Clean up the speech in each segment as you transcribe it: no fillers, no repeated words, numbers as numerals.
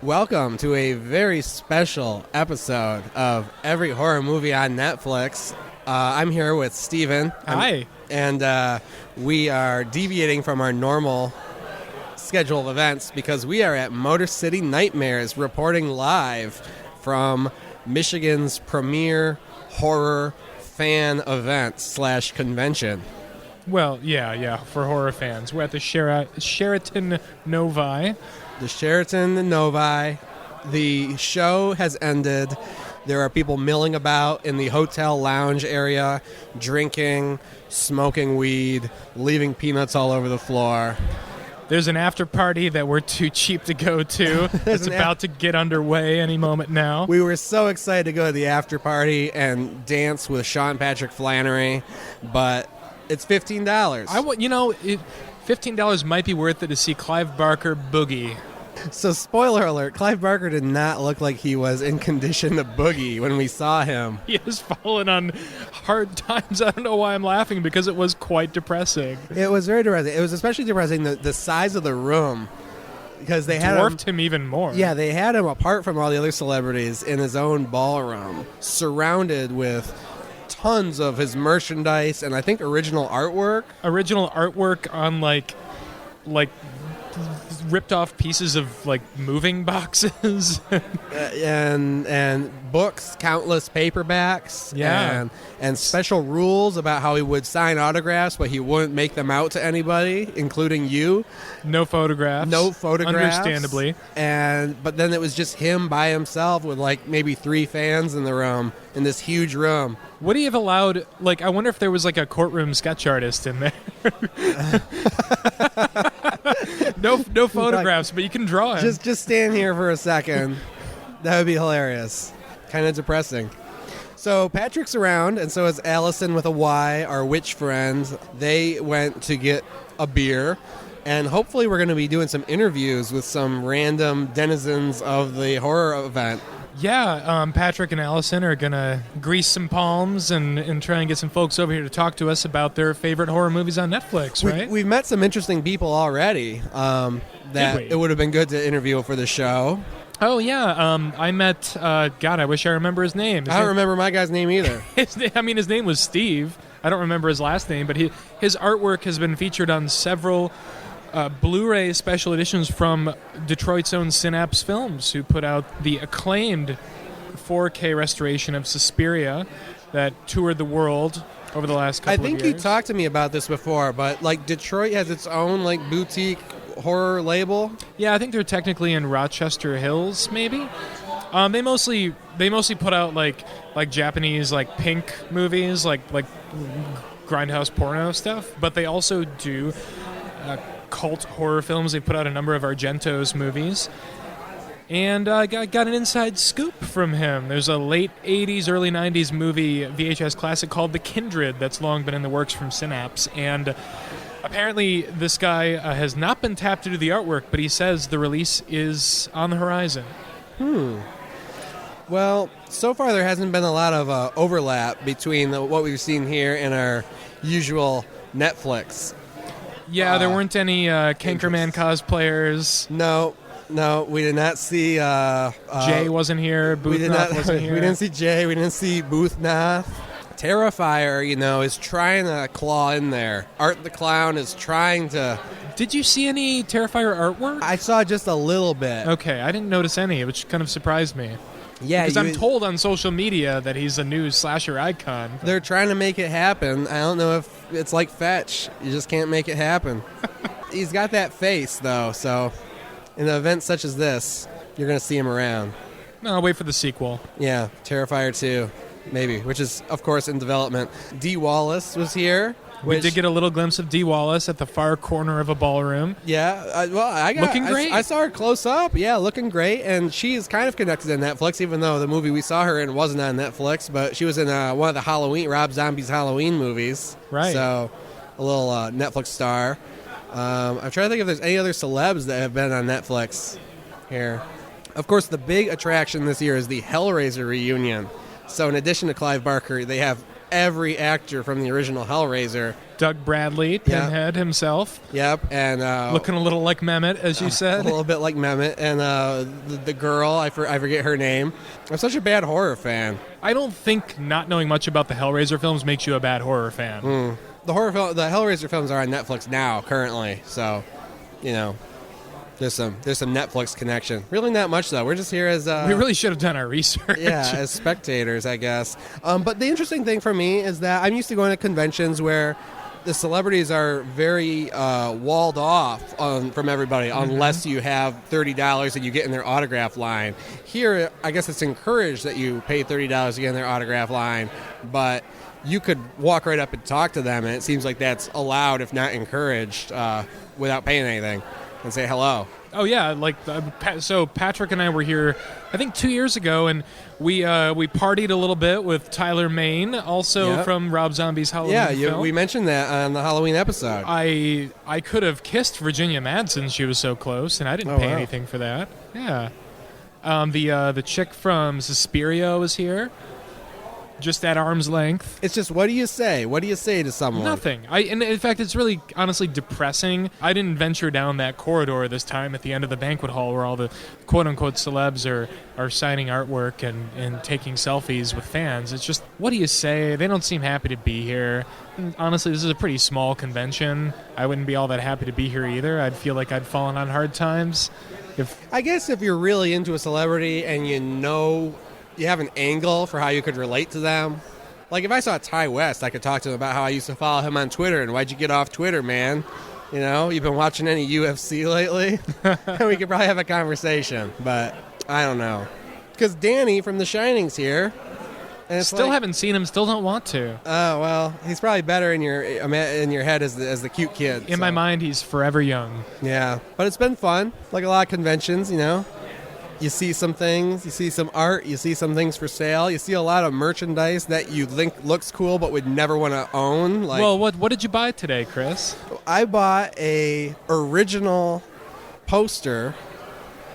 Welcome to a very special episode of Every Horror Movie on Netflix. I'm here with Steven. Hi. And we are deviating from our normal schedule of events because we are at Motor City Nightmares, reporting live from Michigan's premier horror fan event / convention. Well, yeah, for horror fans. We're at the Sheraton Novi. The Sheraton Novi. The show has ended. There are people milling about in the hotel lounge area, drinking, smoking weed, leaving peanuts all over the floor. There's an after party that we're too cheap to go to. It's about to get underway any moment now. We were so excited to go to the after party and dance with Sean Patrick Flannery, but it's $15. $15 might be worth it to see Clive Barker boogie. So, spoiler alert, Clive Barker did not look like he was in condition to boogie when we saw him. He has fallen on hard times. I don't know why I'm laughing, because it was quite depressing. It was very depressing. It was especially depressing the size of the room, because they had dwarfed him even more. Yeah, they had him apart from all the other celebrities in his own ballroom, surrounded with tons of his merchandise and I think original artwork. Original artwork on like ripped off pieces of like moving boxes. and books, countless paperbacks, yeah, and special rules about how he would sign autographs, but he wouldn't make them out to anybody, including you. No photographs. Understandably. But then it was just him by himself with like maybe 3 fans in the room, in this huge room. Would he have allowed, like, I wonder if there was like a courtroom sketch artist in there. No photographs, but you can draw him. Just stand here for a second. That would be hilarious. Kind of depressing. So Patrick's around, and so is Allyson with a Y, our witch friend. They went to get a beer, and hopefully we're going to be doing some interviews with some random denizens of the horror event. Yeah, Patrick and Allyson are going to grease some palms and try and get some folks over here to talk to us about their favorite horror movies on Netflix, right? We've met some interesting people already that it would have been good to interview for the show. Oh, yeah. I met, God, I wish I remember his name. I don't remember my guy's name either. His name was Steve. I don't remember his last name, but his artwork has been featured on several Blu-ray special editions from Detroit's own Synapse Films, who put out the acclaimed 4K restoration of Suspiria that toured the world over the last couple of years. I think you talked to me about this before, but like Detroit has its own like boutique horror label. Yeah, I think they're technically in Rochester Hills, maybe. They mostly put out like Japanese like pink movies, like grindhouse porno stuff, but they also do cult horror films. They put out a number of Argento's movies. And I got an inside scoop from him. There's a late 80s, early 90s movie VHS classic called The Kindred that's long been in the works from Synapse. And apparently this guy has not been tapped to do the artwork, but he says the release is on the horizon. Well, so far there hasn't been a lot of overlap between what we've seen here and our usual Netflix. Yeah, there weren't any Cankerman cosplayers. No, we did not see... Jay wasn't here. Boothnath wasn't here. We didn't see Jay. We didn't see Boothnath. Terrifier, is trying to claw in there. Art the Clown is trying to... Did you see any Terrifier artwork? I saw just a little bit. Okay, I didn't notice any, which kind of surprised me. Yeah, because I'm told on social media that he's a new slasher icon. They're trying to make it happen. I don't know if it's like Fetch. You just can't make it happen. He's got that face, though, so in an event such as this, you're going to see him around. No, I'll wait for the sequel. Yeah, Terrifier 2, maybe, which is, of course, in development. Dee Wallace was here. We did get a little glimpse of Dee Wallace at the far corner of a ballroom. Yeah, looking great. I saw her close up. Yeah, looking great, and she is kind of connected to Netflix, even though the movie we saw her in wasn't on Netflix. But she was in one of the Rob Zombie's Halloween movies. Right. So, a little Netflix star. I'm trying to think if there's any other celebs that have been on Netflix here. Of course, the big attraction this year is the Hellraiser reunion. So, in addition to Clive Barker, they have every actor from the original Hellraiser. Doug Bradley, Pinhead himself. Yep, and looking a little like Mehmet, as you said. A little bit like Mehmet, and the girl, I forget her name. I'm such a bad horror fan. I don't think not knowing much about the Hellraiser films makes you a bad horror fan. The Hellraiser films are on Netflix now, currently, so there's some Netflix connection. Really not much though. We're just here as we really should have done our research. Yeah, as spectators, I guess. But the interesting thing for me is that I'm used to going to conventions where the celebrities are very walled off from everybody, unless you have $30 and you get in their autograph line. Here, I guess it's encouraged that you pay $30 to get in their autograph line, but you could walk right up and talk to them, and it seems like that's allowed, if not encouraged, without paying anything, and say hello. Oh yeah, so Patrick and I were here, I think 2 years ago, and we partied a little bit with Tyler Main, also from Rob Zombie's Halloween film. We mentioned that on the Halloween episode. I could have kissed Virginia Madsen; she was so close, and I didn't pay anything for that. Yeah, the chick from Suspiria was here. Just at arm's length. It's just, what do you say? What do you say to someone? Nothing. And in fact, it's really honestly depressing. I didn't venture down that corridor this time at the end of the banquet hall where all the quote-unquote celebs are signing artwork and taking selfies with fans. It's just, what do you say? They don't seem happy to be here. And honestly, this is a pretty small convention. I wouldn't be all that happy to be here either. I'd feel like I'd fallen on hard times. I guess if you're really into a celebrity and you have an angle for how you could relate to them. Like if I saw Ty West, I could talk to him about how I used to follow him on Twitter and why'd you get off Twitter, man? You've been watching any UFC lately? And we could probably have a conversation, but I don't know. Because Danny from The Shining's here. And still haven't seen him, still don't want to. Oh, well, he's probably better in your head as the cute kid. In my mind, he's forever young. Yeah, but it's been fun. Like a lot of conventions, You see some things, you see some art, you see some things for sale, you see a lot of merchandise that you think looks cool but would never want to own. Well, what did you buy today, Chris? I bought a original poster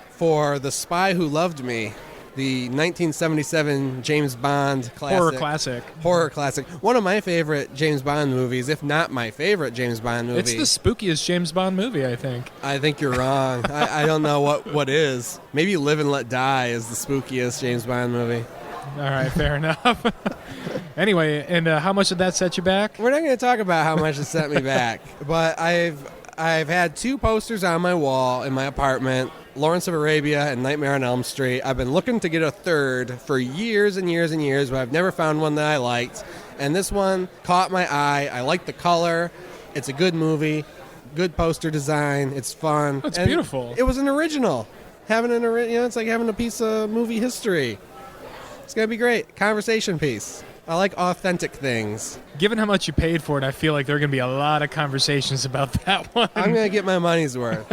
for The Spy Who Loved Me, the 1977 James Bond classic. Horror classic. One of my favorite James Bond movies, if not my favorite James Bond movie. It's the spookiest James Bond movie, I think. I think you're wrong. I don't know what is. Maybe Live and Let Die is the spookiest James Bond movie. All right, fair enough. Anyway, and how much did that set you back? We're not going to talk about how much it set me back, but I've had two posters on my wall in my apartment, Lawrence of Arabia and Nightmare on Elm Street. I've been looking to get a third for years and years and years, but I've never found one that I liked. And this one caught my eye. I like the color. It's a good movie, good poster design. It's fun. It's beautiful. It was an original. It's like having a piece of movie history. It's going to be great. Conversation piece. I like authentic things. Given how much you paid for it, I feel like there are going to be a lot of conversations about that one. I'm going to get my money's worth.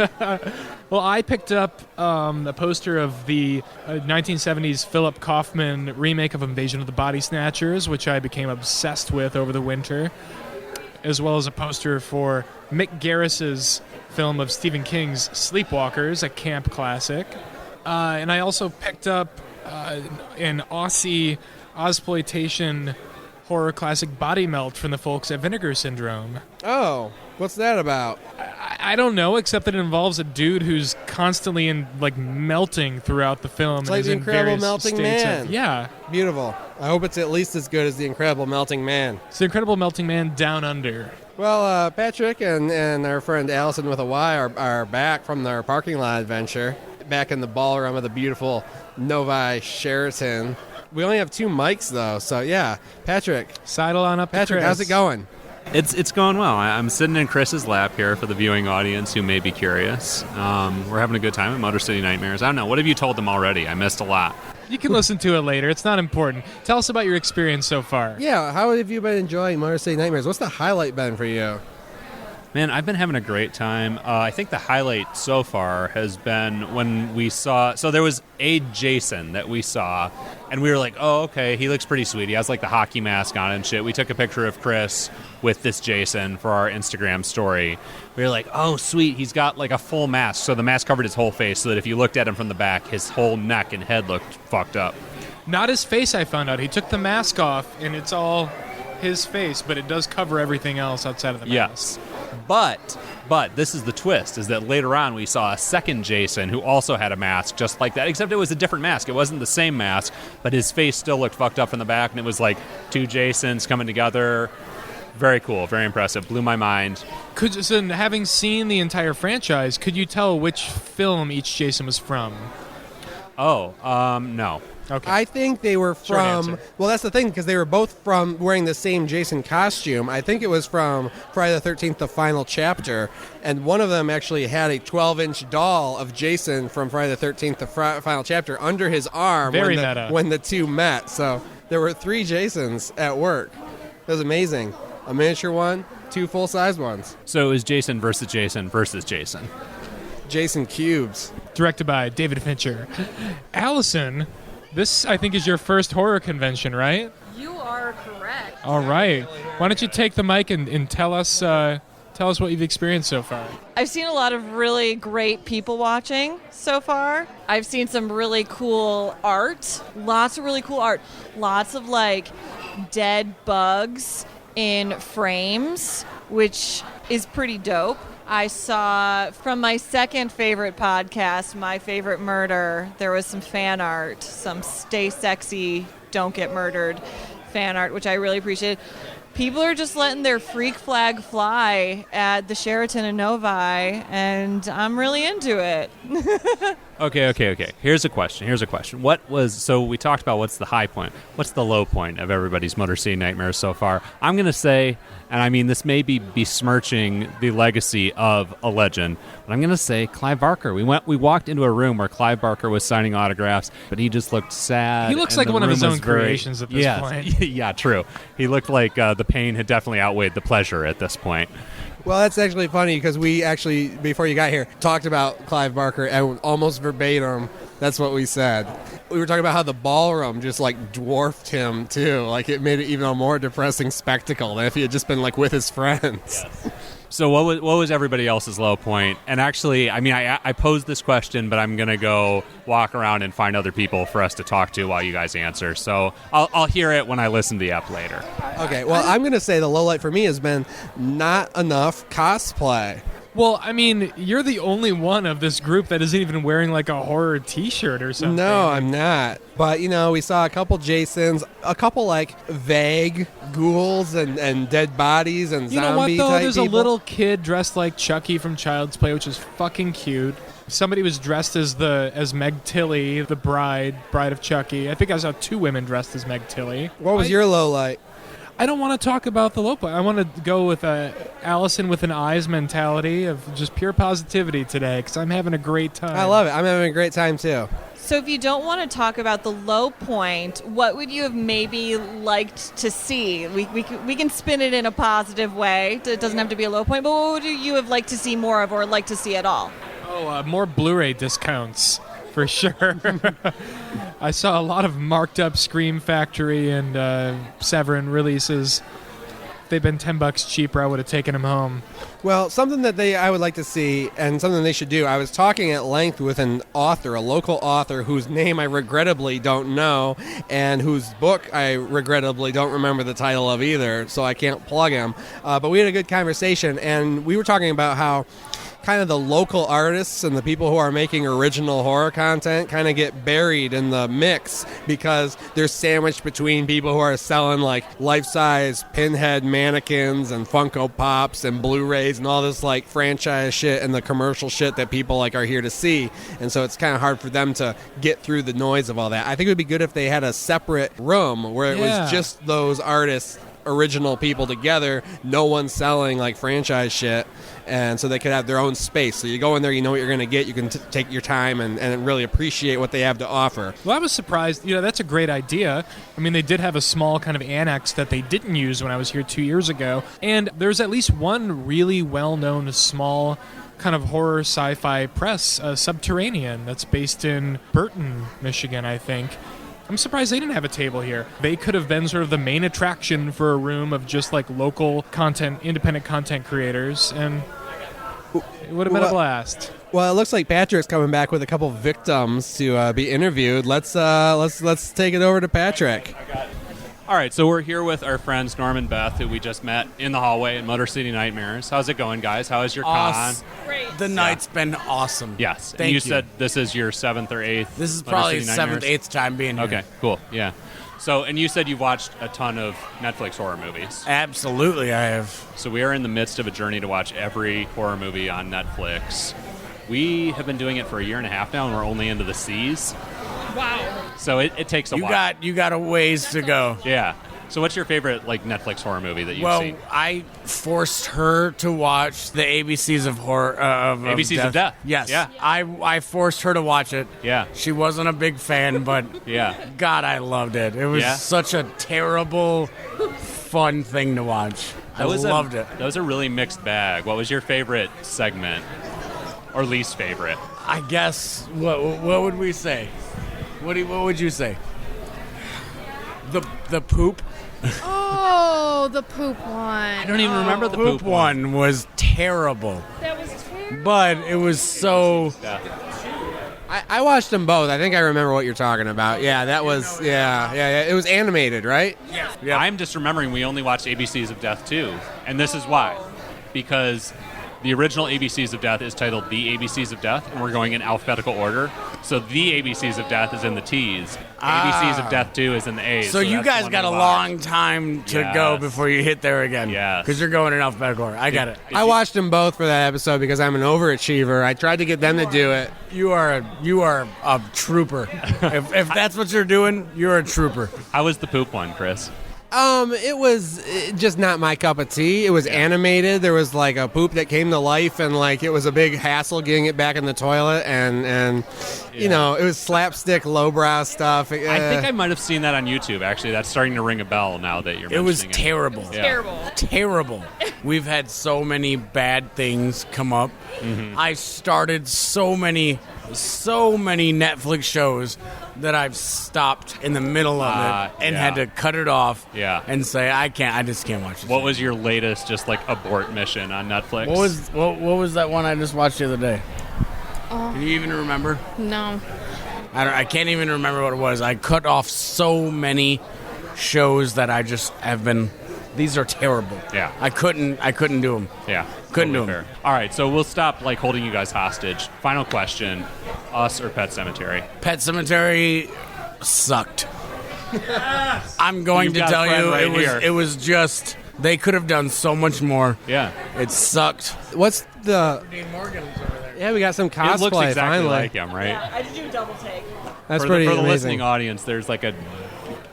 Well, I picked up a poster of the 1970s Philip Kaufman remake of Invasion of the Body Snatchers, which I became obsessed with over the winter, as well as a poster for Mick Garris's film of Stephen King's Sleepwalkers, a camp classic. And I also picked up an Aussie Ozploitation horror classic Body Melt from the folks at Vinegar Syndrome. Oh, what's that about? I don't know, except that it involves a dude who's constantly melting throughout the film. It's like The Incredible Melting Man. Yeah. Beautiful. I hope it's at least as good as The Incredible Melting Man. It's The Incredible Melting Man Down Under. Well, Patrick and our friend Allyson with a Y are back from their parking lot adventure, back in the ballroom of the beautiful Novi Sheraton. We only have two mics, though, so yeah. Patrick. Sidle on up to Patrick, Chris. how's it going? It's going well. I'm sitting in Chris's lap here for the viewing audience who may be curious. We're having a good time at Motor City Nightmares. I don't know. What have you told them already? I missed a lot. You can listen to it later. It's not important. Tell us about your experience so far. Yeah, how have you been enjoying Motor City Nightmares? What's the highlight been for you? Man, I've been having a great time. I think the highlight so far has been when we saw... So there was a Jason that we saw, and we were like, oh, okay, he looks pretty sweet. He has like the hockey mask on and shit. We took a picture of Chris with this Jason for our Instagram story. We were like, oh, sweet, he's got like a full mask. So the mask covered his whole face so that if you looked at him from the back, his whole neck and head looked fucked up. Not his face, I found out. He took the mask off, and it's all his face, but it does cover everything else outside of the mask. Yes. But this is the twist, is that later on we saw a second Jason who also had a mask just like that, except it was a different mask. It wasn't the same mask, but his face still looked fucked up from the back, and it was like two Jasons coming together. Very cool, very impressive. Blew my mind. So having seen the entire franchise, could you tell which film each Jason was from? Oh, no. Okay. I think they were Short from. answer. Well, that's the thing, because they were both from wearing the same Jason costume. I think it was from Friday the 13th, the final chapter, and one of them actually had a 12-inch doll of Jason from Friday the 13th, the final chapter, under his arm Very when meta. when the two met. So there were 3 Jasons at work. It was amazing. A miniature one, 2 full-size ones. So it was Jason versus Jason versus Jason. Jason cubes. Directed by David Fincher. Allyson, this, I think, is your first horror convention, right? You are correct. All right. Why don't you take the mic and tell us what you've experienced so far? I've seen a lot of really great people watching so far. I've seen some really cool art. Lots of really cool art. Lots of, like, dead bugs in frames, which is pretty dope. I saw from my second favorite podcast, My Favorite Murder, there was some fan art, some stay sexy, don't get murdered fan art, which I really appreciated. People are just letting their freak flag fly at the Sheraton in Novi, and I'm really into it. Okay. Here's a question. So we talked about what's the high point. What's the low point of everybody's Motor City Nightmares so far? I'm going to say, and I mean this may be besmirching the legacy of a legend, but I'm going to say Clive Barker. We walked into a room where Clive Barker was signing autographs, but he just looked sad. He looks and like the one of his room own was very- creations at this Yes. point. Yeah, true. He looked like the pain had definitely outweighed the pleasure at this point. Well, that's actually funny because we actually, before you got here, talked about Clive Barker and almost verbatim, that's what we said. We were talking about how the ballroom just like dwarfed him too. Like it made it even a more depressing spectacle than if he had just been like with his friends. So what was everybody else's low point? And actually, I mean, I posed this question, but I'm going to go walk around and find other people for us to talk to while you guys answer. So I'll hear it when I listen to the app later. Okay, well, I'm going to say the low light for me has been not enough cosplay. Well, I mean, you're the only one of this group that isn't even wearing like a horror T-shirt or something. No, I'm not. But, we saw a couple Jasons, a couple, like, vague ghouls and dead bodies and You know what, zombie though? type There's people. a little kid dressed like Chucky from Child's Play, which is fucking cute. Somebody was dressed as Meg Tilly, the bride of Chucky. I think I saw 2 women dressed as Meg Tilly. What was your low light? I don't want to talk about the low point. I want to go with Allyson with an eyes mentality of just pure positivity today because I'm having a great time. I love it. I'm having a great time, too. So if you don't want to talk about the low point, what would you have maybe liked to see? We can spin it in a positive way. It doesn't have to be a low point, but what would you have liked to see more of or like to see at all? Oh, more Blu-ray discounts, for sure. I saw a lot of marked up Scream Factory and Severin releases. If they'd been $10 cheaper, I would have taken them home. Well, something that I would like to see and something they should do, I was talking at length with an author, a local author whose name I regrettably don't know and whose book I regrettably don't remember the title of either, so I can't plug him. But we had a good conversation, and we were talking about how kind of the local artists and the people who are making original horror content kind of get buried in the mix because they're sandwiched between people who are selling like life-size pinhead mannequins and Funko Pops and Blu-rays and all this like franchise shit and the commercial shit that people like are here to see. And so it's kind of hard for them to get through the noise of all that. I think it would be good if they had a separate room where it was just those artists, original people together, no one selling like franchise shit, and so they could have their own space. So you go in there, you know what you're going to get, you can take your time and really appreciate what they have to offer. Well, I was surprised. That's a great idea. I mean, they did have a small kind of annex that they didn't use when I was here 2 years ago, and there's at least one really well-known small kind of horror sci-fi press, Subterranean, that's based in Burton, Michigan, I think. I'm surprised they didn't have a table here. They could have been sort of the main attraction for a room of just like local content, independent content creators, and it would have been a blast. Well, it looks like Patrick's coming back with a couple victims to be interviewed. Let's take it over to Patrick. All right, so we're here with our friends Norm and Beth, who we just met in the hallway at Motor City Nightmares. How's it going, guys? How is your con? Great. The night's been awesome. Yes. Thank and you you. said this is your 7th or 8th? This is Motor probably City 7th, Nightmares? 8th time being here. Okay, cool. Yeah. So, and you said you've watched a ton of Netflix horror movies. Absolutely, I have. So we are in the midst of a journey to watch every horror movie on Netflix. We have been doing it for a year and a half now, and we're only into the C's. Wow. So it takes a while. You got a ways to go. Yeah. So what's your favorite Netflix horror movie that you've Well, seen? I forced her to watch the ABCs of horror. ABCs of Death. Yes. Yeah. I forced her to watch it. Yeah. She wasn't a big fan, but Yeah. God, I loved it. It was Yeah? such a terrible, fun thing to watch. I loved it. That was a really mixed bag. What was your favorite segment? Or least favorite? I guess, what would we say? What would you say? The poop? Oh, the poop one. I don't even remember the poop one was terrible. That was terrible. But it was so... I watched them both. I think I remember what you're talking about. Yeah, that was, yeah. It was animated, right? Yeah. I'm just remembering we only watched ABCs of Death 2. And this is why. Because the original ABCs of Death is titled The ABCs of Death, and we're going in alphabetical order. So The ABCs of Death is in the T's. ABCs of Death 2 is in the A's. So you that's guys the got a one we watched. long time to Yes. go before you hit there again. Yes. Because you're going in alphabetical order. I got it. I watched them both for that episode because I'm an overachiever. I tried to get them to do it. You are a trooper. if that's what you're doing, you're a trooper. How was the poop one, Chris? It was just not my cup of tea. It was animated. There was like a poop that came to life, and like it was a big hassle getting it back in the toilet, and you know, it was slapstick, lowbrow stuff. I think I might have seen that on YouTube, actually. That's starting to ring a bell now that you're It was mentioning terrible. Yeah. Terrible. Terrible. We've had so many bad things come up. Mm-hmm. I started so many Netflix shows that I've stopped in the middle of it and yeah. had to cut it off Yeah. and say I just can't watch this. What was your latest just abort mission on Netflix? what was that one I just watched the other day? Can you even remember? No. I can't even remember what it was. I cut off so many shows that I just have been. These are terrible. Yeah. I couldn't do them. Yeah. Couldn't totally do 'em. fair. All right, so we'll stop holding you guys hostage. Final question: us or Pet Cemetery? Pet Cemetery sucked. I'm going You've to got a tell friend you, right here. it was just they could have done so much more. Yeah. It sucked. What's the? Dean Morgan's over there. Yeah, we got some cosplay. It looks exactly finally. like him, right? I did do a double take. That's for pretty the amazing. listening audience, there's a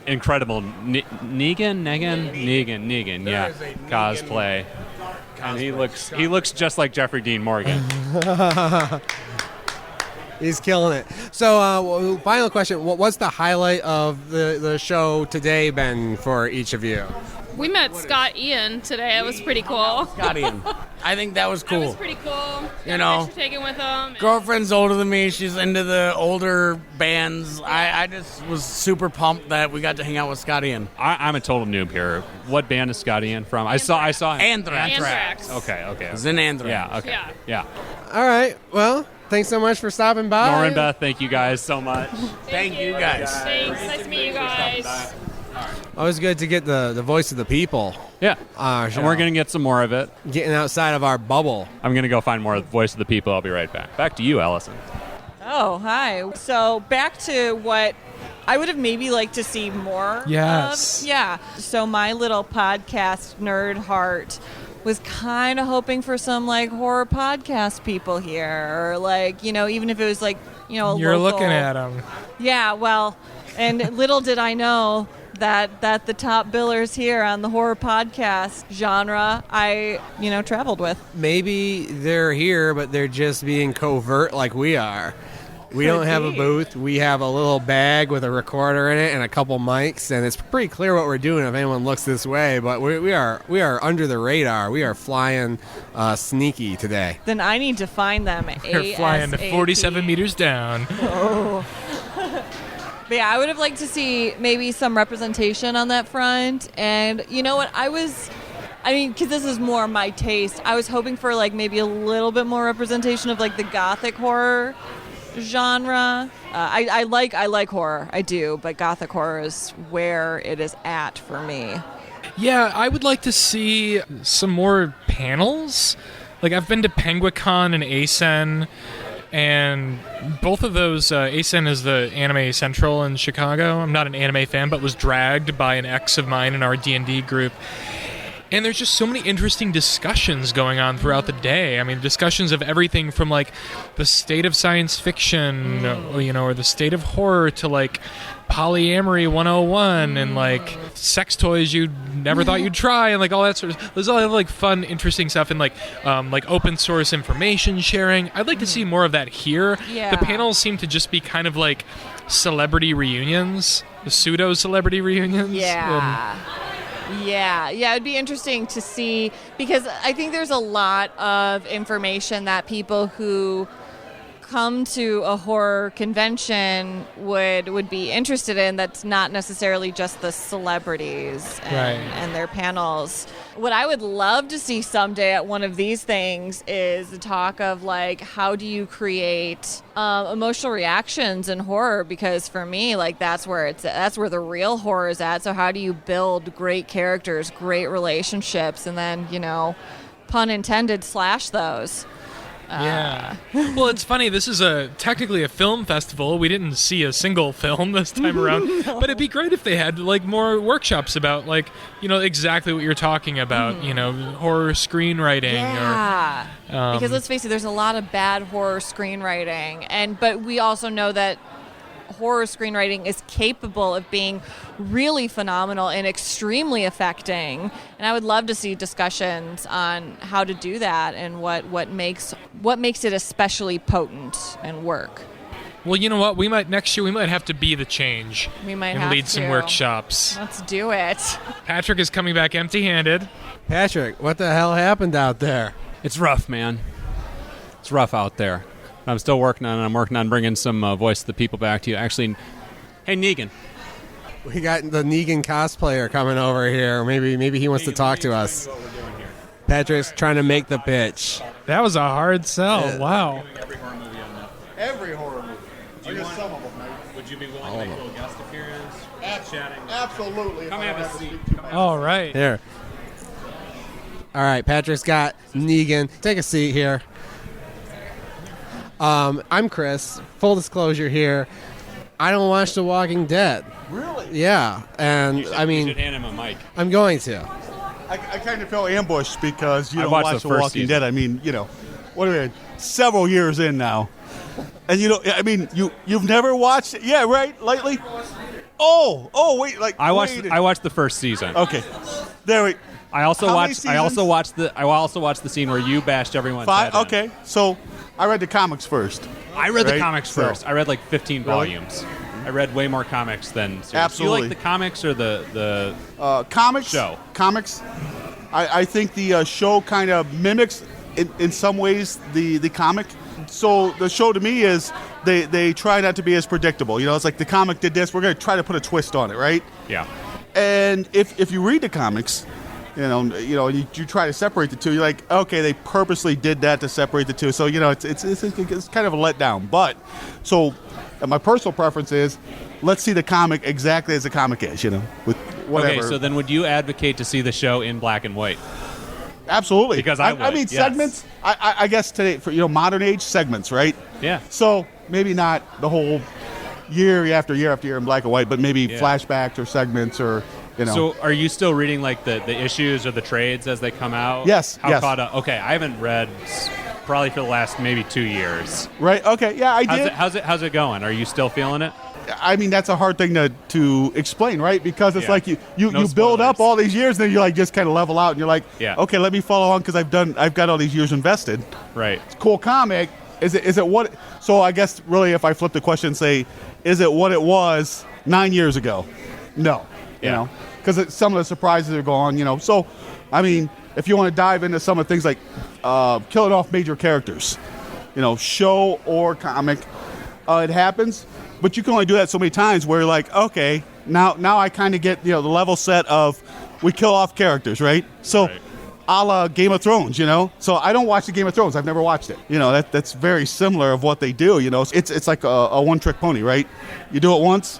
incredible Negan, yeah, is a Negan. cosplay. And he looks just like Jeffrey Dean Morgan. He's killing it. So, final question: what's the highlight of the show today been for each of you? We met Scott Ian today. It was pretty cool. Got him. I think that was That cool. was pretty cool. Got You know, a picture taken with him. Girlfriend's older than me. She's into the older bands. I just was super pumped that we got to hang out with Scott Ian. I'm a total noob here. What band is Scott Ian from? I saw him. Anthrax. Okay. He's in Anthrax. Yeah. Okay. Yeah. All right. Well, thanks so much for stopping by. Nora and Beth, thank you guys so much. Thank you guys. Thanks. Nice to meet you guys. Always good to get the voice of the people. Yeah. Sure. And we're going to get some more of it. Getting outside of our bubble. I'm going to go find more of the voice of the people. I'll be right back. Back to you, Allyson. Oh, hi. So back to what I would have maybe liked to see more Yes. of. Yeah. So my little podcast nerd heart was kind of hoping for some horror podcast people here, or even if it was a You're local. looking at him. Yeah, well, and little did I know that the top billers here on the horror podcast genre I traveled with. Maybe they're here, but they're just being covert like we are. We don't have a be. booth. We have a little bag with a recorder in it and a couple mics, and it's pretty clear what we're doing if anyone looks this way. But we are under the radar. We are flying sneaky today. Then I need to find them. We're flying to 47 meters down. But yeah, I would have liked to see maybe some representation on that front. And you know what? Because this is more my taste, I was hoping for maybe a little bit more representation of the gothic horror genre. I like horror. I do, but gothic horror is where it is at for me. Yeah, I would like to see some more panels. Like, I've been to Penguicon and ASEN, and both of those, ASEN is the Anime Central in Chicago. I'm not an anime fan, but was dragged by an ex of mine in our D&D group. And there's just so many interesting discussions going on throughout the day. I mean, discussions of everything from, like, the state of science fiction, or the state of horror to, like, polyamory 101 and, like, sex toys you never thought you'd try and, like, all that sort of... There's a lot of, like, fun, interesting stuff and, like open source information sharing. I'd like to see more of that here. Yeah. The panels seem to just be kind of like celebrity reunions, pseudo-celebrity reunions. Yeah. Yeah, it'd be interesting to see, because I think there's a lot of information that people who come to a horror convention would be interested in that's not necessarily just the celebrities and their panels. What I would love to see someday at one of these things is the talk of, like, how do you create emotional reactions in horror? Because for me, like, that's where the real horror is at. So how do you build great characters, great relationships, and then, pun intended, slash those? Yeah. Well, it's funny. This is technically a film festival. We didn't see a single film this time around, but it'd be great if they had, like, more workshops about, like, exactly what you're talking about. Horror screenwriting. Yeah. Because let's face it, there's a lot of bad horror screenwriting, but we also know that horror screenwriting is capable of being really phenomenal and extremely affecting. And I would love to see discussions on how to do that and what makes it especially potent and work. Well, you know what? Next year we might have to be the change. We might and have lead to. some workshops. Let's do it. Patrick is coming back empty-handed. Patrick, what the hell happened out there? It's rough, man. It's rough out there. I'm still working on it. I'm working on bringing some voice of the people back to you. Actually, hey, Negan. We got the Negan cosplayer coming over here. Maybe he wants to talk to us. Patrick's trying to make the pitch. That was a hard sell. Wow. Every horror movie on Netflix. Every horror movie. Some of them. Would you be willing to make a little guest appearance? Chatting. Absolutely. Come have a seat. All right. Here. All right, Patrick's got Negan. Take a seat here. I'm Chris. Full disclosure here. I don't watch The Walking Dead. Really? Yeah, and You should hand him a mic. I'm going to. I kind of felt ambushed because you I don't watched watch the The first Walking season. Dead. I mean, what are we, several years in now. And you've never watched it? Yeah, right? Lately? Oh, wait, like I watched the first season. Okay. There we I also How many watched seasons? the scene where you bashed everyone's 5. head in. Okay. So I read the comics first. I read the Right? comics So- first. I read like 15 Really? volumes. I read way more comics than series. Absolutely. Do you like the comics or the Comics. Show. Comics. I think the show kind of mimics, in some ways, the comic. So the show to me is they try not to be as predictable. It's like the comic did this. We're going to try to put a twist on it, right? Yeah. And if you read the comics, you try to separate the two. You're like, okay, they purposely did that to separate the two. So it's kind of a letdown. But so my personal preference is, let's see the comic exactly as the comic is. With whatever. Okay, so then would you advocate to see the show in black and white? Absolutely. Because I would, mean, yes. segments. I guess today for modern age segments, right? Yeah. So maybe not the whole year after year after year in black and white, but maybe flashbacks or segments or. So are you still reading like the issues or the trades as they come out? Yes, How yes. caught up? Okay, I haven't read probably for the last maybe 2 years. Right. Okay. Yeah, I did. How's it going? Are you still feeling it? I mean, that's a hard thing to explain, right? Because it's Yeah. like you No build up spoilers. all these years, then you like just kind of level out, and you're like, Yeah. okay, let me follow on because I've got all these years invested. Right. Cool comic. Is it what? So I guess really, if I flip the question and say, is it what it was 9 years ago? No. Yeah. Because some of the surprises are gone. So I mean, if you want to dive into some of the things like killing off major characters, show or comic, it happens. But you can only do that so many times where you're like, okay, now I kind of get the level set of we kill off characters, right? So Right. a la Game of Thrones, So I don't watch the Game of Thrones. I've never watched it. That's very similar of what they do, It's like a one-trick pony, right? You do it once,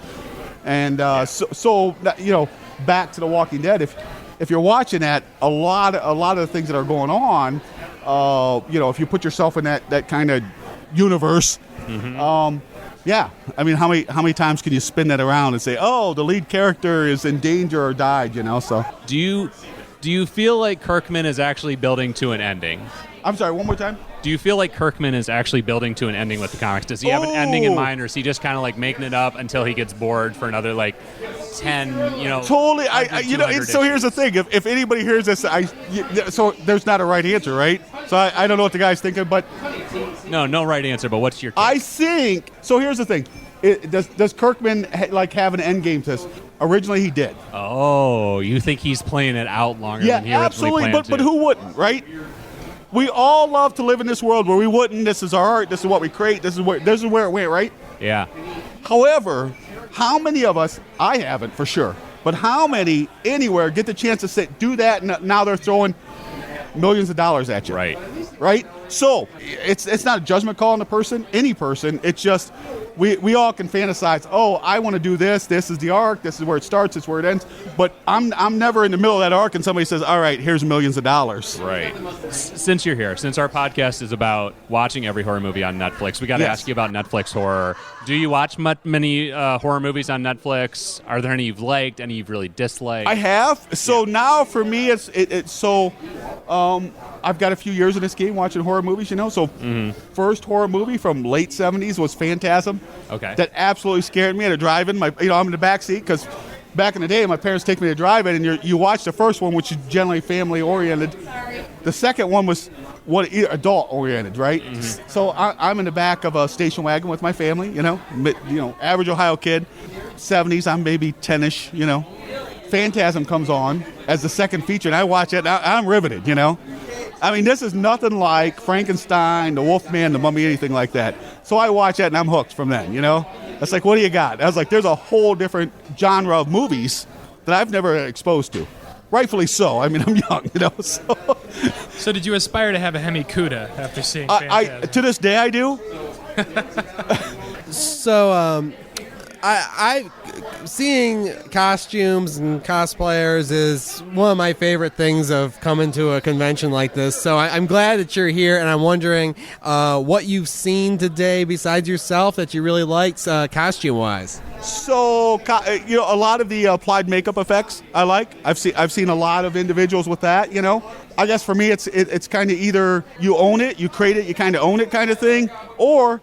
and so back to The Walking Dead. If you're watching that, a lot of the things that are going on, if you put yourself in that kind of universe, yeah. I mean, how many times can you spin that around and say, oh, the lead character is in danger or died, So Do you feel like Kirkman is actually building to an ending? I'm sorry, one more time? Do you feel like Kirkman is actually building to an ending with the comics? Does he have an ending in mind, or is he just kind of like making it up until he gets bored for another 10, Totally. So here's the thing. If anybody hears this, so there's not a right answer, right? So I don't know what the guy's thinking, but no right answer. But what's your take? I think so. Here's the thing. Does Kirkman have an end game to this? Originally, he did. Oh, you think he's playing it out longer than he originally planned to? But who wouldn't, right? We all love to live in this world where we wouldn't. This is our art. This is what we create. This is where it went, right? Yeah. However, how many of us? I haven't for sure. But how many anywhere get the chance to do that? And now they're throwing millions of dollars at you. Right. So it's not a judgment call on the person, any person. It's just we all can fantasize. Oh, I want to do this. This is the arc. This is where it starts. It's where it ends. But I'm never in the middle of that arc and somebody says, all right, here's millions of dollars. Right. Since you're here, since our podcast is about watching every horror movie on Netflix, we got to ask you about Netflix horror. Do you watch many horror movies on Netflix? Are there any you've liked? Any you've really disliked? I have. So now for me, it's so. I've got a few years in this game watching horror movies, So first horror movie from late 70s was Phantasm. Okay. That absolutely scared me at a drive-in. I'm in the back seat because back in the day, my parents take me to drive-in, and you watch the first one, which is generally family-oriented. The second one was adult-oriented, right? Mm-hmm. So I'm in the back of a station wagon with my family, average Ohio kid. 70s, I'm maybe 10-ish, Phantasm comes on as the second feature, and I watch it, and I'm riveted, I mean, this is nothing like Frankenstein, the Wolfman, the Mummy, anything like that. So I watch that, and I'm hooked from then, It's like, what do you got? I was like, there's a whole different genre of movies that I've never been exposed to. Rightfully so. I mean, I'm young, So did you aspire to have a Hemi Cuda after seeing Phantasm? To this day, I do. So, I seeing costumes and cosplayers is one of my favorite things of coming to a convention like this. So I'm glad that you're here, and I'm wondering what you've seen today besides yourself that you really liked costume-wise. So, a lot of the applied makeup effects I like. I've seen a lot of individuals with that. I guess for me, it's kind of either you own it, you create it, you kind of own it kind of thing, or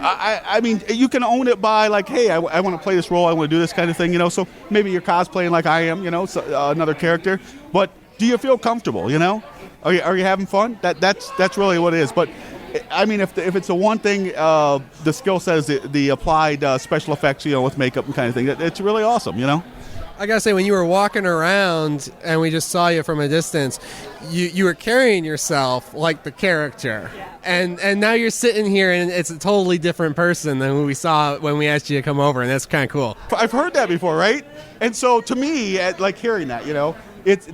I mean, you can own it by like, hey, I want to play this role, I want to do this kind of thing, So maybe you're cosplaying like I am, another character. But do you feel comfortable? Are you having fun? That's really what it is. But I mean, if it's the one thing, the skill set is the applied special effects, with makeup and kind of thing. It's really awesome, I gotta say, when you were walking around and we just saw you from a distance, you were carrying yourself like the character, and now you're sitting here and it's a totally different person than who we saw when we asked you to come over, and that's kind of cool. I've heard that before, right? And so to me, like hearing that,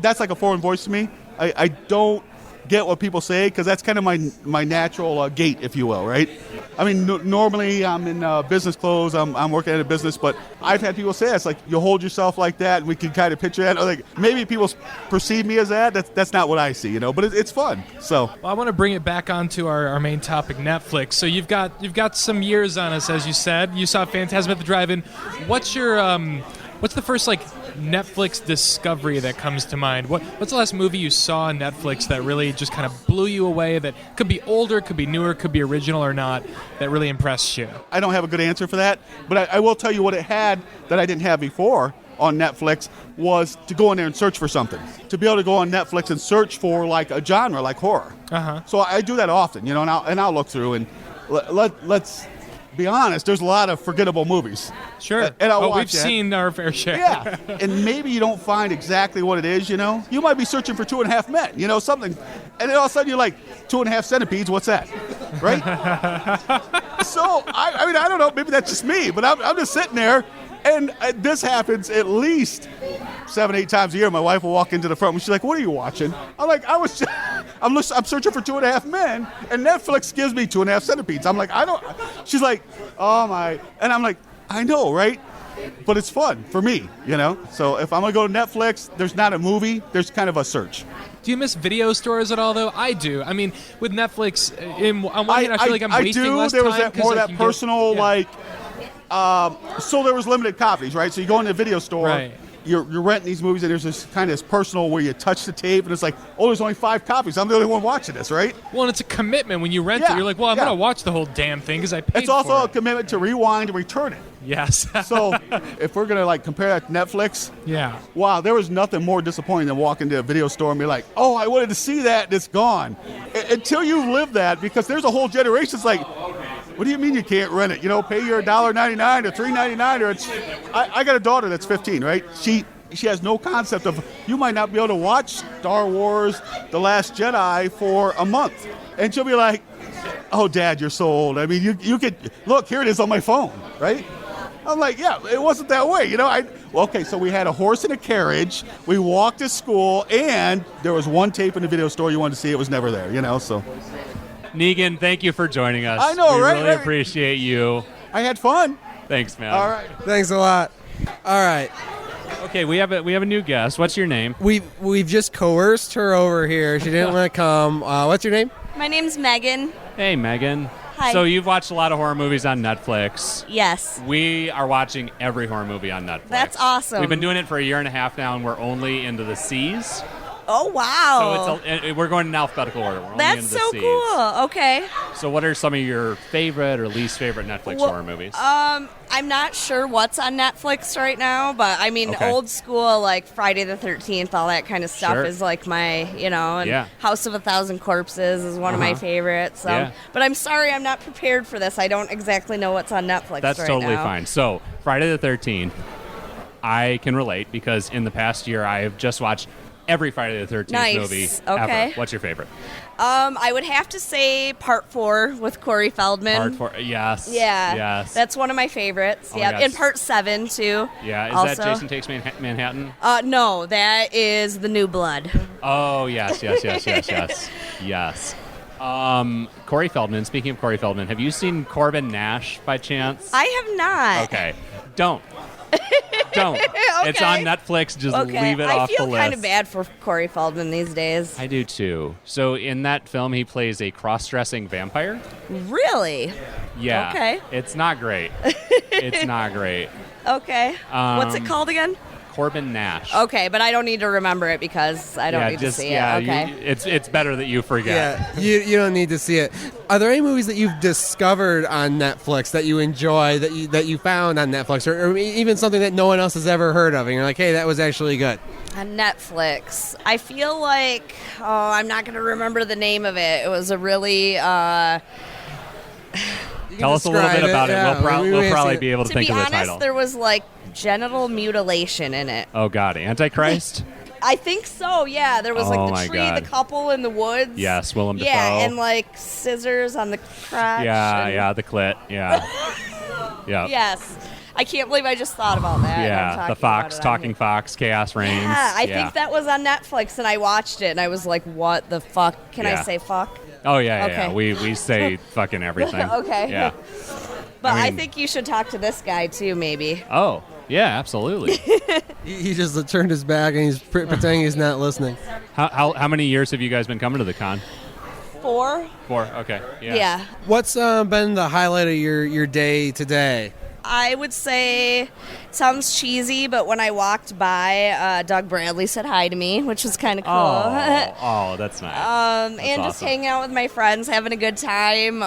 that's like a foreign voice to me. I don't get what people say because that's kind of my natural gait, if you will, right? I mean, normally I'm in business clothes, I'm working at a business, but I've had people say it's like you hold yourself like that, and we can kind of picture that. Like maybe people perceive me as that. That's not what I see, But it's fun. So well, I want to bring it back onto our main topic, Netflix. So you've got some years on us, as you said. You saw Phantasm at the drive-in. What's the first Netflix discovery that comes to mind? What's the last movie you saw on Netflix that really just kind of blew you away, that could be older, could be newer, could be original or not, that really impressed you? I don't have a good answer for that, but I will tell you what it had that I didn't have before on Netflix was to go in there and search for something. To be able to go on Netflix and search for like a genre like horror. Uh-huh. So I do that often, and I'll look through and let's be honest, there's a lot of forgettable movies. Sure. And I'll watch we've seen our fair share. Yeah. And maybe you don't find exactly what it is, You might be searching for 2.5 Men, something. And then all of a sudden you're like, 2.5 Centipedes, what's that? Right? So, I mean, I don't know, maybe that's just me, but I'm just sitting there And this happens at least 7-8 times a year. My wife will walk into the front and she's like, "What are you watching?" I'm like, I'm searching for 2.5 Men, and Netflix gives me 2.5 Centipedes. I'm like, I don't. She's like, "Oh my," and I'm like, I know, right? But it's fun for me, you know. So if I'm gonna go to Netflix, there's not a movie. There's kind of a search. Do you miss video stores at all, though? I do. I mean, with Netflix, on one hand, I feel like I'm wasting less there was time. that more I that can personal, yeah. like. So there was limited copies, right? So you go in the video store, Right. you're renting these movies, and there's this kind of personal where you touch the tape, and it's like, oh, there's only 5 copies. I'm the only one watching this, right? Well, and it's a commitment when you rent Yeah, it. You're like, well, I'm yeah. going to watch the whole damn thing because I paid It's also for a commitment to rewind and return it. Yes. So if we're gonna like compare that to Netflix, yeah. wow, there was nothing more disappointing than walking to a video store and be like, oh, I wanted to see that, and it's gone. Until you live that, because there's a whole generation. It's like, what do you mean you can't rent it? You know, pay your $1.99 or $3.99, or it's. I got a daughter that's 15, right? She has no concept of you might not be able to watch Star Wars: The Last Jedi for a month, and she'll be like, "Oh, Dad, you're so old. I mean, you could look here. It is on my phone, right?" I'm like, yeah, it wasn't that way, you know. Okay, so we had a horse and a carriage. We walked to school, and there was one tape in the video store you wanted to see. It was never there, you know. So, Negan, thank you for joining us. I know, we right? really Right. appreciate you. I had fun. Thanks, man. All right. Thanks a lot. All right. Okay, we have a new guest. What's your name? We've just coerced her over here. She didn't want to come. What's your name? My name's Megan. Hey, Megan. Hi. So you've watched a lot of horror movies on Netflix. Yes. We are watching every horror movie on Netflix. That's awesome. We've been doing it for a year and a half now, and we're only into the C's. Oh, wow. So we're going in alphabetical order. We're only That's into the so C's. cool. Okay. So what are some of your favorite or least favorite Netflix horror movies? I'm not sure what's on Netflix right now, but I mean, Okay. old school, like Friday the 13th, all that kind of stuff Sure. is like my, and Yeah. House of a Thousand Corpses is one of my favorites. Yeah. But I'm sorry, I'm not prepared for this. I don't exactly know what's on Netflix That's right totally now. fine. So Friday the 13th, I can relate because in the past year I have just watched every Friday the 13th Nice. movie Okay. ever. What's your favorite? I would have to say Part 4 with Corey Feldman. Part 4. Yes. Yeah. Yes. That's one of my favorites. Oh my yeah. God. And Part 7, too. Yeah. Is also. that Jason Takes Manhattan? No, that is The New Blood. Oh, yes. Yes. Corey Feldman. Speaking of Corey Feldman, have you seen Corbin Nash by chance? I have not. Okay. Don't. It's on Netflix. Just leave it off the list. I feel kind of bad for Corey Feldman these days. I do too. So in that film, he plays a cross-dressing vampire. Really? Yeah. Okay. It's not great. It's not great. Okay. What's it called again? Corbin Nash. Okay, but I don't need to remember it because I don't need to see it. Okay. It's better that you forget. Yeah, you don't need to see it. Are there any movies that you've discovered on Netflix that you enjoy, that you found on Netflix, or even something that no one else has ever heard of, and you're like, hey, that was actually good? On Netflix. I feel like, I'm not going to remember the name of it. It was a really... Tell us a little bit about it. Yeah, We'll probably be able to think be of the honest, title. there was like genital mutilation in it. Oh, God. Antichrist? I think so, yeah. There was Oh, like my the tree, God. the couple in the woods. Yes, Willem Dafoe. Yeah, and like scissors on the crotch. Yeah, the clit. Yeah. Yeah. Yes. I can't believe I just thought about that. Yeah, the fox, talking fox, Chaos Reigns. Yeah, I think that was on Netflix, and I watched it, and I was like, what the fuck? Can I Yeah. say fuck? Oh, yeah. Okay. We say fucking everything. Okay. Yeah. But I I mean- think you should talk to this guy, too, maybe. Oh, yeah, absolutely. He just turned his back and he's pretending he's not listening. How many years have you guys been coming to the con? 4? 4. Okay. Yeah. What's been the highlight of your day today? I would say, it sounds cheesy, but when I walked by, Doug Bradley said hi to me, which was kind of cool. Oh, that's nice. And just awesome. hanging out with my friends, having a good time.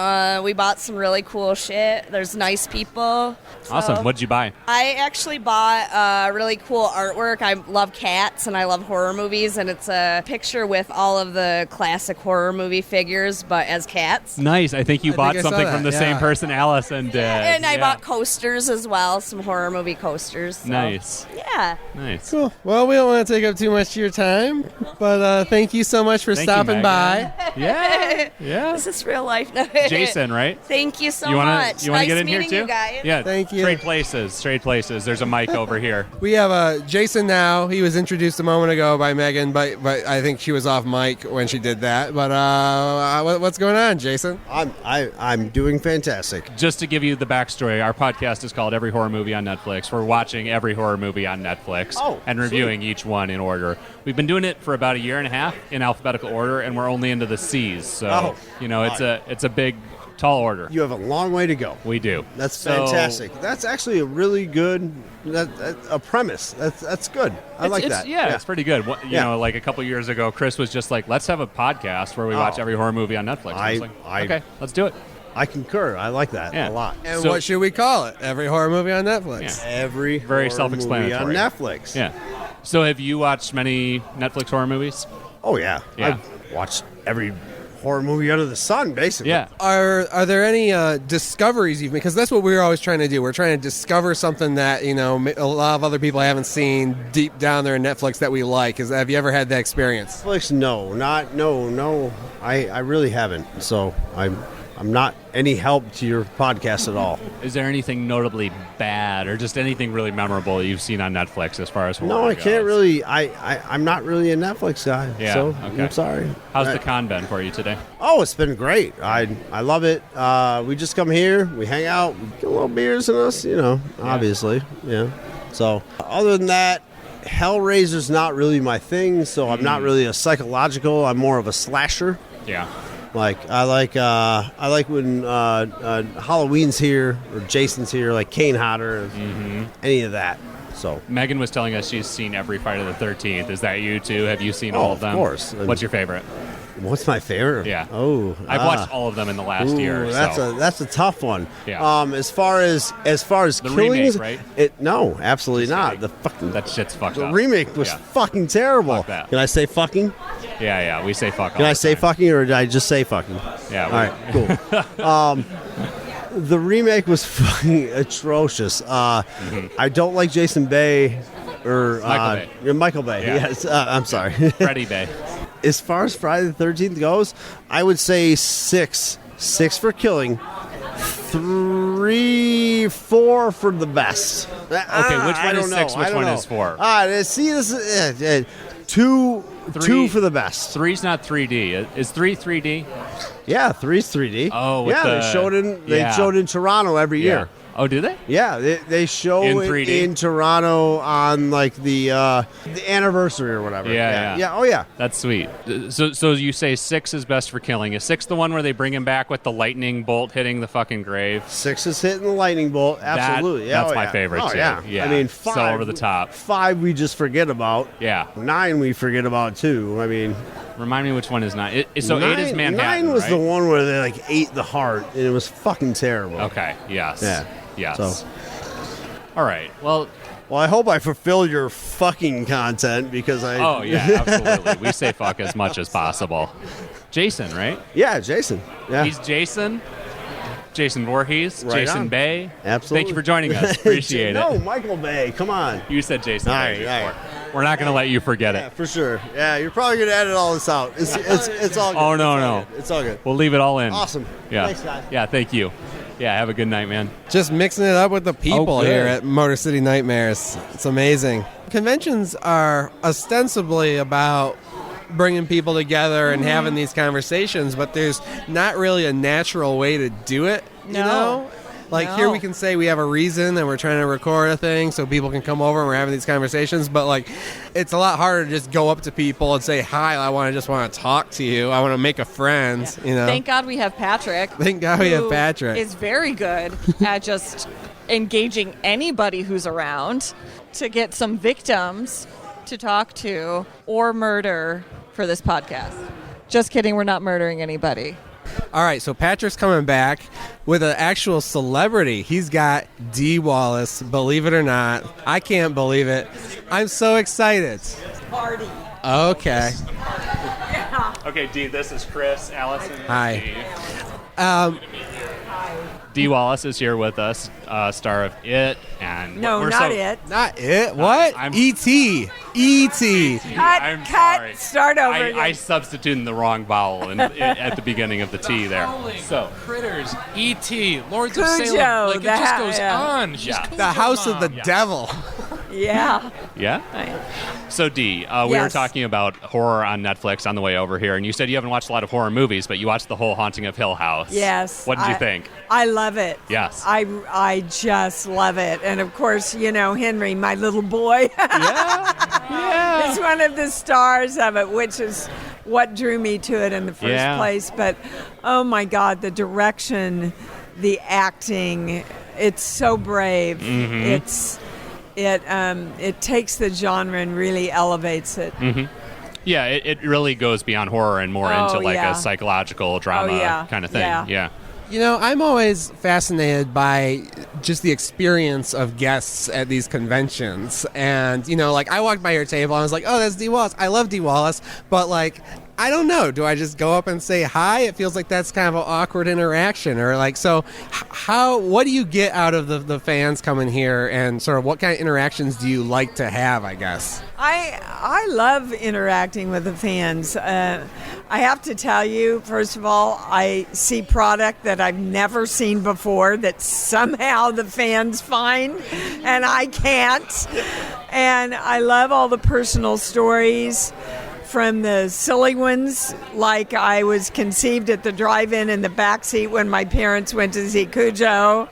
We bought some really cool shit. There's nice people. Awesome. So- What'd you buy? I actually bought really cool artwork. I love cats and I love horror movies, and it's a picture with all of the classic horror movie figures, but as cats. Nice. I think you bought I saw something that, from the same person Allyson did. And I Yeah. bought coasters as well, some horror movie coasters. So. Nice. Yeah. Yeah. Nice. Cool. Well, we don't want to take up too much of your time, but thank you so much for Thank you, stopping Megan. by. Yeah. Yeah. This is real life. Jason, right? Thank you so You wanna much. you wanna Nice get in here meeting too? you guys. Yeah. Thank you. Trade places. Trade places. There's a mic over here. We have Jason now. He was introduced a moment ago by Megan, but I think she was off mic when she did that. But what's going on, Jason? I'm doing fantastic. Just to give you the backstory, our podcast is called Every Horror Movie on Netflix. We're watching every horror movie on Netflix and reviewing each one in order. We've been doing it for about a year and a half in alphabetical order, and we're only into the C's. So it's a big, tall order. You have a long way to go. We do. That's fantastic. That's actually a really good a premise. That's good. I like that. Yeah, it's pretty good. You know, like a couple years ago, Chris was just like, let's have a podcast where we watch every horror movie on Netflix. I was like, okay, let's do it. I concur. I like that a lot. And what should we call it? Every horror movie on Netflix. Yeah. Every very horror self-explanatory movie on Netflix. Yeah. So have you watched many Netflix horror movies? Oh yeah. Yeah. I've watched every horror movie under the sun, basically. Yeah. Are there any discoveries you've made? Because that's what we're always trying to do. We're trying to discover something that a lot of other people haven't seen deep down there in Netflix that we like. Have you ever had that experience? Netflix, no. I really haven't. So I'm not any help to your podcast at all. Is there anything notably bad or just anything really memorable you've seen on Netflix as far as horror No, I goes? can't really. I'm not really a Netflix guy. Yeah, so okay. I'm sorry. How's the con been for you today? Oh, it's been great. I love it. We just come here, we hang out, we get a little beers in us, obviously. Yeah. So other than that, Hellraiser's not really my thing, so I'm not really a psychological. I'm more of a slasher. Yeah. Like I like when Halloween's here or Jason's here, like Kane Hodder, any of that. So Megan was telling us she's seen every Friday the 13th. Is that you too? Have you seen all of them? Of course. What's your favorite? What's my favorite? Yeah. Oh, I've watched all of them in the last year. That's a tough one. Yeah. As far as the killings, remake, right? No, absolutely not. That shit's fucked The up. remake was fucking terrible. Fuck that. Can I say fucking? Yeah, we say fuck. Can I say fucking or did I just say fucking? Yeah. All right, cool. The remake was fucking atrocious. I don't like Jason Bay or Michael Bay. Yeah. Yes, I'm sorry. Freddie Bay. As far as Friday the 13th goes, I would say 6. 6 for killing. 3, 4 for the best. Okay, which one is 6? Which one is 4? See, this is 2 for the best. 3's not 3D. Is 3 3D? Yeah, 3's 3D. Oh, they showed in Toronto every year. Oh, do they? Yeah, they show In it 3D? in Toronto on like the anniversary or whatever. Yeah. Oh yeah. That's sweet. So you say 6 is best for killing. Is 6 the one where they bring him back with the lightning bolt hitting the fucking grave? 6 is hitting the lightning bolt. Absolutely. That's my favorite too. Yeah. I mean, 5. So over the top. 5 we just forget about. Yeah. 9 we forget about too. I mean, remind me which one is 9. So 8 is Manhattan. 9 was right? the one where they like ate the heart and it was fucking terrible. Okay. Yes. Yeah. Yes. So. All right. Well, I hope I fulfill your fucking content because I. Oh yeah, absolutely. We say fuck as much as possible. Jason, right? Yeah, Jason. Yeah. He's Jason. Jason Voorhees. Right Jason on. Bay. Absolutely. Thank you for joining us. Appreciate it. No, Michael Bay. Come on. You said Jason All Bay right. before. We're not going to let you forget Yeah, it. for sure. Yeah, you're probably gonna edit all this out. It's all good. Oh no. It's all good. We'll leave it all in. Awesome. Yeah. Thanks, guys. Yeah. Thank you. Yeah. Have a good night, man. Just mixing it up with the people good. here at Motor City Nightmares. It's amazing. Conventions are ostensibly about bringing people together and having these conversations, but there's not really a natural way to do it, you know? Like here we can say we have a reason and we're trying to record a thing so people can come over and we're having these conversations, but like it's a lot harder to just go up to people and say, hi, I just want to talk to you. I want to make a friend, you know? Thank God we have Patrick. Thank God we have Patrick. Is very good at just engaging anybody who's around to get some victims to talk to or murder for this podcast. Just kidding, we're not murdering anybody. All right, so Patrick's coming back with an actual celebrity. He's got Dee Wallace, believe it or not. I can't believe it. I'm so excited. Party. Okay. Okay, Dee, this is Chris, Allyson. Hi. Dee Wallace is here with us, star of It, and No, we're not so, It. Not it. What? I'm- E.T. E.T. I'm sorry. Start over I again. substituted the wrong vowel at the beginning of the T there. So Critters, E.T., Lords Cujo, of Salem. Like, it the just ha- goes yeah. on. She's Yeah. Cujo The House of the Mom. Devil. Yeah. yeah. So Dee, we were Yes. talking about horror on Netflix on the way over here, and you said you haven't watched a lot of horror movies, but you watched The Whole Haunting of Hill House. Yes. What did you think? I love it. Yes. I just love it. And of course, Henry, my little boy, Yeah. is one of the stars of it, which is what drew me to it in the first Yeah. place. But oh my God, the direction, the acting, it's so brave. Mm-hmm. It takes the genre and really elevates it. Yeah, it really goes beyond horror and more Oh, into like yeah. a psychological drama yeah. kind of thing. Yeah. I'm always fascinated by just the experience of guests at these conventions. And, I walked by your table and I was like, oh, that's Dee Wallace. I love Dee Wallace. But, I don't know. Do I just go up and say hi? It feels like that's kind of an awkward interaction. Or, what do you get out of the fans coming here? And sort of what kind of interactions do you like to have, I guess? I love interacting with the fans. I have to tell you, first of all, I see product that I've never seen before that somehow the fans find, and I can't. And I love all the personal stories, from the silly ones, like I was conceived at the drive-in in the backseat when my parents went to see Cujo.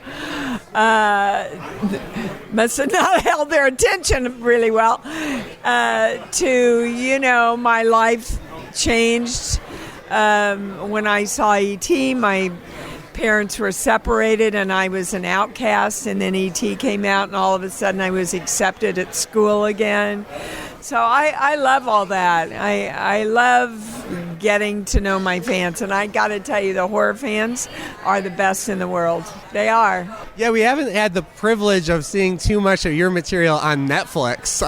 Must have not held their attention really well. To, my life changed when I saw E.T. My parents were separated and I was an outcast, and then E.T. came out and all of a sudden I was accepted at school again. So I love all that. I love getting to know my fans, and I got to tell you, the horror fans are the best in the world. They are. Yeah, we haven't had the privilege of seeing too much of your material on Netflix,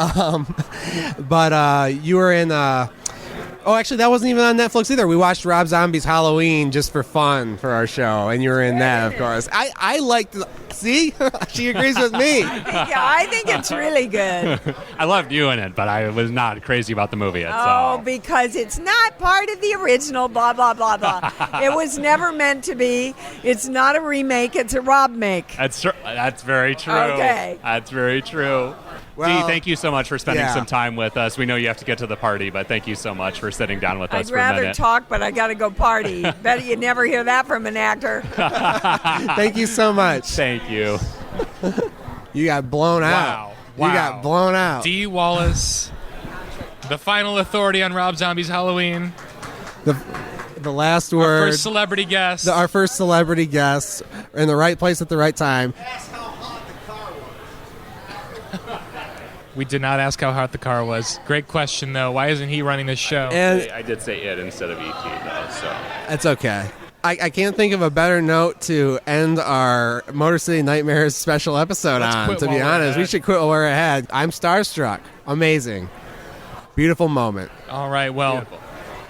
but you were in... Oh, actually, that wasn't even on Netflix either. We watched Rob Zombie's Halloween just for fun for our show, and you were in that, of course. I liked... See? She agrees with me. Yeah, I think it's really good. I loved you in it, but I was not crazy about the movie Oh, itself. because it's not part of the original, blah, blah, blah, blah. It was never meant to be. It's not a remake. It's a Rob make. That's very true. Okay. That's very true. Well, Dee, thank you so much for spending yeah. some time with us. We know you have to get to the party, but thank you so much for sitting down with us I'd for a rather minute. talk, but I got to go party. Bet you never hear that from an actor. Thank you so much. Thank you. You got blown out. Wow. You got blown out. Dee Wallace, the final authority on Rob Zombie's Halloween. The last Our word. first celebrity guest. Our first celebrity guest in the right place at the right time. We did not ask how hot the car was. Great question, though. Why isn't he running this show? And I did say it instead of E.T., though, so. it's okay. I can't think of a better note to end our Motor City Nightmares special episode Let's on, quit to while be we're honest. We ahead. should quit while we're ahead. I'm starstruck. Amazing. Beautiful moment. All right, well, Beautiful.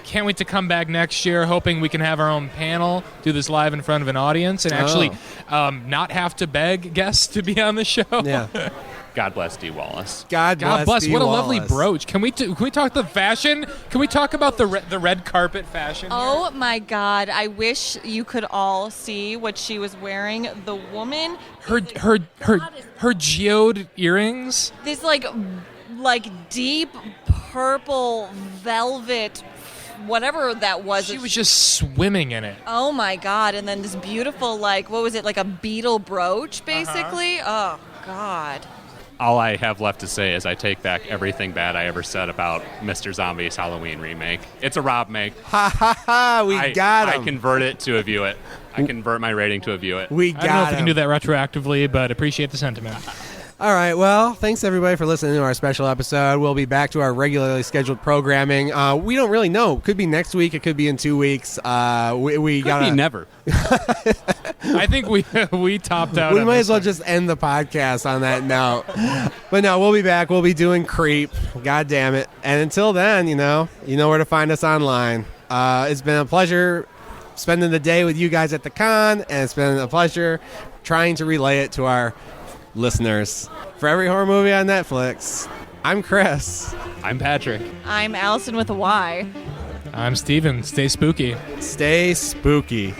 can't wait to come back next year, hoping we can have our own panel, do this live in front of an audience, and actually not have to beg guests to be on the show. Yeah. God bless Dee Wallace. God bless. Dee What a lovely Wallace. brooch. Can we talk the fashion? Can we talk about the red carpet fashion? Oh my God! I wish you could all see what she was wearing. The woman, Her geode earrings. this like deep purple velvet, whatever that was. She was just swimming in it. Oh my God! And then this beautiful, what was it, like a beetle brooch, basically? Oh God! All I have left to say is I take back everything bad I ever said about Mr. Zombie's Halloween remake. It's a Rob make. Ha ha ha. We got him. I convert it to a view it. I convert my rating to a view it. We I don't know if got we him. can do that retroactively, but appreciate the sentiment. All right. Well, thanks everybody for listening to our special episode. We'll be back to our regularly scheduled programming. We don't really know. Could be next week. It could be in 2 weeks. We Could gotta be never. I think we topped out. We on might this as well one. just end the podcast on that note. But no, we'll be back. We'll be doing Creep. God damn it. And until then, you know where to find us online. It's been a pleasure spending the day with you guys at the con, and it's been a pleasure trying to relay it to our listeners. For every horror movie on Netflix, I'm Chris. I'm Patrick. I'm Allyson with a Y. I'm Steven. Stay spooky. Stay spooky.